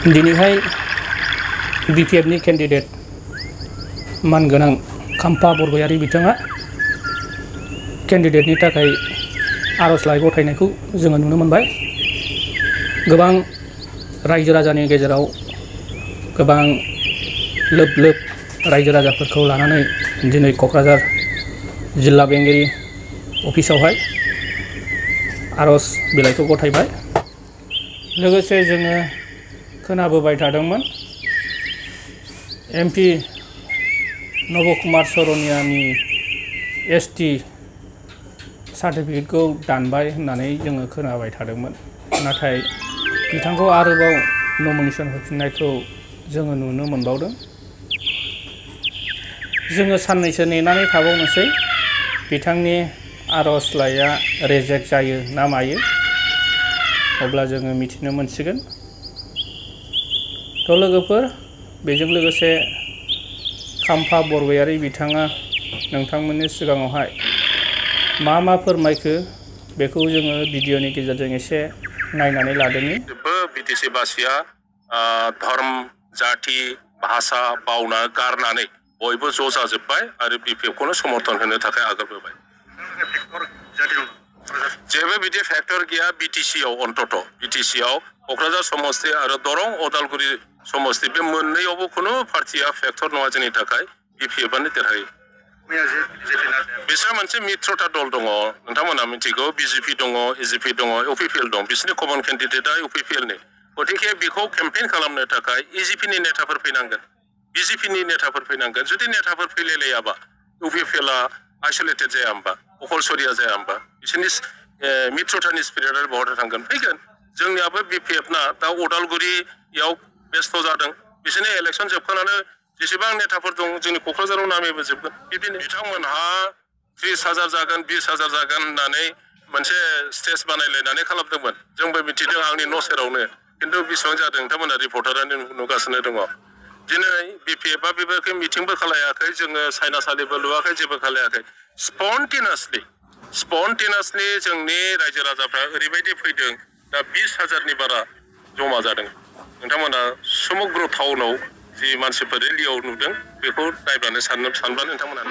दिनैहाय बिपिएफनि केन्डिडेट मानगोनां खाम्फा बरगयारि बिथाङा केन्डिडेटनि थाखाय आर'जलाइ गथायनायखौ जोङो नुनो मोनबाय। गोबां रायजो राजानि गेजेराव गोबां लोब लोब रायजो राजाफोरखौ लानानै दिनै क'क्राझार जिल्ला बेंगिरि अफिसावहाय आर'ज बिलाइखौ गथायबाय। लोगोसे जोङो खोनाबोबाय थादोंमोन एमपि नब कुमार सरनियानि एसटि सार्टिफिकेटखौ दानबाय होननानै जोङो खोनाबाय थादोंमोन। नाथाय बिथांखौ आरोबाव नमिनेसन होफिननायखौ जोङो नुनो मोनबावदों। जोङो साननैसो नेनानै थाबावनोसै बिथांनि आर'जलाइया रिजेक्ट जायो ना मायो, अब्ला जोङो मिथिनो मोनसिगोन। थ' लोगोफोर, बेजों लोगोसे खाम्फा बरगयारि बिथाङा नोंथांमोननि सिगाङावहाय मा फोरमायखो बेखौ जोङो भिडिअनि गेजेरजों एसे नायनानै लादोंनि। बिटिसि बासिया धर्म जाति भाषा बावना गारनानै बयबो ज' जाजोब्बाय आरो बिपिएफखौनो समर्थन होनो थाखाय आगारबोबाय। जेबो बिदि फेक्टर गैया बिटिसिआव, अन्तत बिटिसिआव क'क्राझार समस्ति आरो दरं अदालगुरि समस्ति बे मोननैयावबो खुनु पार्टिया फेक्टर नङा जोंनि थाखाय। बिपिएफआनो देरहायो। बिसोर मोनसे मित्रता दल दङ, नोंथांमोना मिथिगौ। बिजेपि दङ, एजिपि दङ, इउपिपिएल दं। बिसोरनि कमन केन्डिडेटआ इउपिपिएलनि। गतिके बेखौ केम्पेइन खालामनो थाखाय एजिपिनि नेताफोर फैनांगोन, बिजेपिनि नेताफोर फैनांगोन। जुदि नेताफोर फैलायलायाबा इउपिपिएलआ आइसोलेटेड जाया होमबा, अकलसरिया जाया होमबा? बिसोरनि मित्रतानि स्पिरिटआ बहाथो थांगोन? फैगोन। जोंनियाबो बिपिएफना दा अदालगुरियाव बेस्थ' जादों। बिसोरनि इलेक्सन जोबखानानै जेसेबां नेताफोर दं जोंनि क'क्राझाराव नामेबोजोबगोन। बिदिनो बिथांमोनहा 30,000 जागोन 20,000 जागोन होननानै मोनसे स्टेज बानायलायनानै खालामदोंमोन। जोंबो मिथिदों आंनि न' सेरावनो। खिन्थु बेसेबां जादों नोंथांमोना रिपर्टारानो नुगासिनो दङ। दिनै बिपिएफआ बेबायदि मिटिंबो खालायाखै, जोङो साइनासालिबो लुवाखै, जेबो खालायाखै। स्पन्टेनियासलि जोंनि रायजो राजाफ्रा ओरैबायदि फैदों, दा 20,000नि बारा जमा जादों। नोंथांमोना समग्र टाउनाव जि मानसिफोर रेलियाव नुदों बेखौ नायब्लानो सानब्लानो नोंथांमोना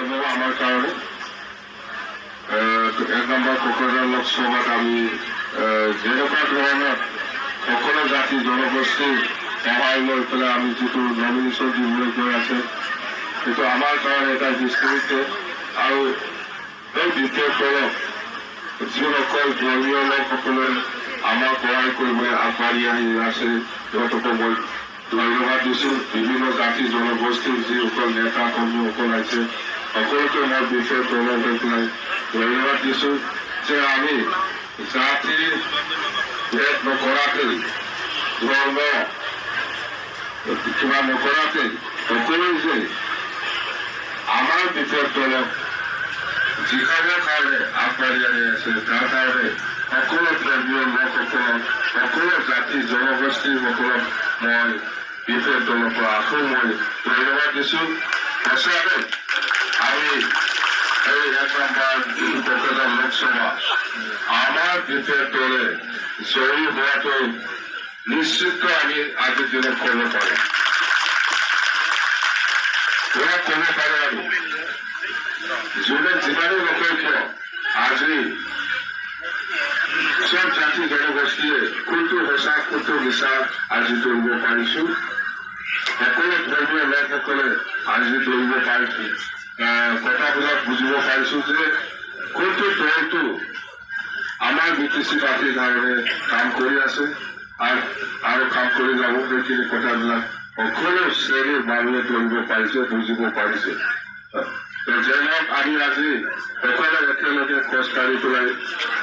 এক নম্বর কোকরাঝার লোকসভাত আমি যেনেকুৱা ধৰণৰ সকলো জাতি জনগোষ্ঠীৰ সহায় লৈ পেলাই আমি যিটো নমিনেশ্যন দিবলৈ গৈ আছে, সেইটো আমাৰ কাৰণে এটা দৃষ্টিভংগী। আৰু এই বিপিএফ দলক যিসকল ধৰ্মীয় লোকসকলে আমাক সহায় কৰিবলৈ আগবাঢ়ি আহি আছে, সিহঁতকো মই ধন্যবাদ দিছোঁ। বিভিন্ন জাতি জনগোষ্ঠীৰ যিসকল নেতা কৰ্মীসকল আছে সকলোকে মই বিপিএফ দলৰ হৈ পেলাই ধন্যবাদ দিছোঁ যে আমি জাতি ভেদ নকৰাকৈ, ধৰ্ম কিবা নকৰাকৈ সকলোৱে যে আমাৰ বিপিএফ দলক জিকাবৰ কাৰণে আগবাঢ়ি আহি আছে, তাৰ কাৰণে সকলো ধৰ্মীয় লোকসকলক, সকলো জাতি জনগোষ্ঠীসকলক মই বিপিএফ দলৰ পৰা আকৌ মই ধন্যবাদ দিছোঁ। সঁচাকৈ আমি এই 1 নম্বৰ কোকৰাঝাৰ লোকসভা আমাৰ বিপিএফ দলে জয়ী হোৱাটো নিশ্চিত আমি আজিৰ দিনত ক'ব পাৰোঁ। আমি যোনে যিমানেই নকয় কিয় আজি সব জাতি জনগোষ্ঠীয়ে কোনটো সঁচা কোনটো মিছা আজি ধৰিব পাৰিছোঁ। সকলো ধৰ্মীয় লোকসকলে আজি ধৰিব পাৰিছোঁ, কথাবিলাক বুজিব পাৰিছোঁ যে কোনটো দলটো আমাৰ বিটিচি পাৰ্টিৰ কাৰণে কাম কৰি আছে আৰু কাম কৰি যাব। সেইখিনি কথাবিলাক সকলো শ্ৰেণীৰ মানুহে ধৰিব পাৰিছে, বুজিব পাৰিছে। যেনক আমি আজি সকলো একেলগে খোজকাঢ়ি পেলাই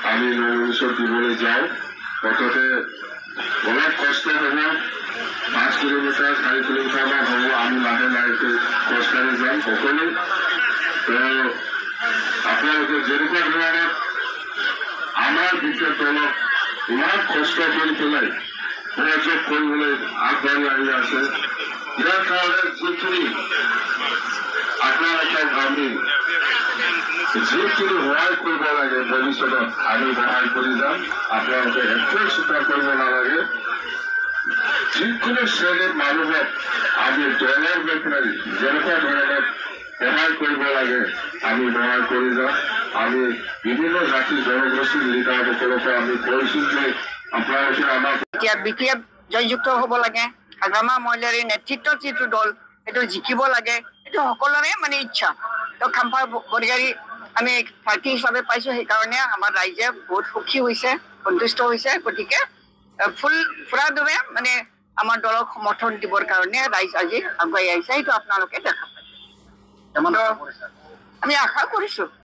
আমি নমিনেশ্যন দিবলৈ যাওঁ। মুঠতে অলপ কষ্ট হ'ব, 5 কিলোমিটাৰ 4 কিলোমিটাৰমান হ'ব। আমি লাহে লাহেকৈ খোজকাঢ়ি যাম সকলো। আপোনালোকে যেনেকুৱা ধৰণে আমাৰ বিপিএফ দলক ইমান কষ্ট কৰি পেলাই সহযোগ কৰিবলৈ আগবাঢ়ি আহি আছে, ইয়াৰ কাৰণে যিখিনি আপোনালোকক আমি যিখিনি সহায় কৰিব লাগে ভৱিষ্যতত আমি সহায় কৰি যাম। আপোনালোকে একো চিন্তা কৰিব নালাগে। যিকোনো শ্ৰেণীৰ মানুহক আমি দলৰ হৈ পেলাই যেনেকুৱা ধৰণৰ সহায় কৰিব লাগে আমি সহায় কৰি যাওঁ। আমি বিভিন্ন জাতি জনগোষ্ঠীৰ লিডাৰসকলকো আমি কৈছোঁ যে আপোনালোকে আমাক এতিয়া BTF জয়যুক্ত হ'ব লাগে। হাগ্ৰামা মহিলাৰ নেতৃত্বত যিটো দল সেইটো জিকিব লাগে, সেইটো সকলোৰে মানে ইচ্ছা। তো খাম্পা বৰগাড়ী আমি প্ৰাৰ্থী হিচাপে পাইছোঁ, সেইকাৰণে আমাৰ ৰাইজে বহুত সুখী হৈছে, সন্তুষ্ট হৈছে। গতিকে ফুৰাদৰে মানে আমাৰ দলক সমৰ্থন দিবৰ কাৰণে ৰাইজ আজি আগুৱাই আহিছে, সেইটো আপোনালোকে দেখা পায়। আমি আশা কৰিছোঁ।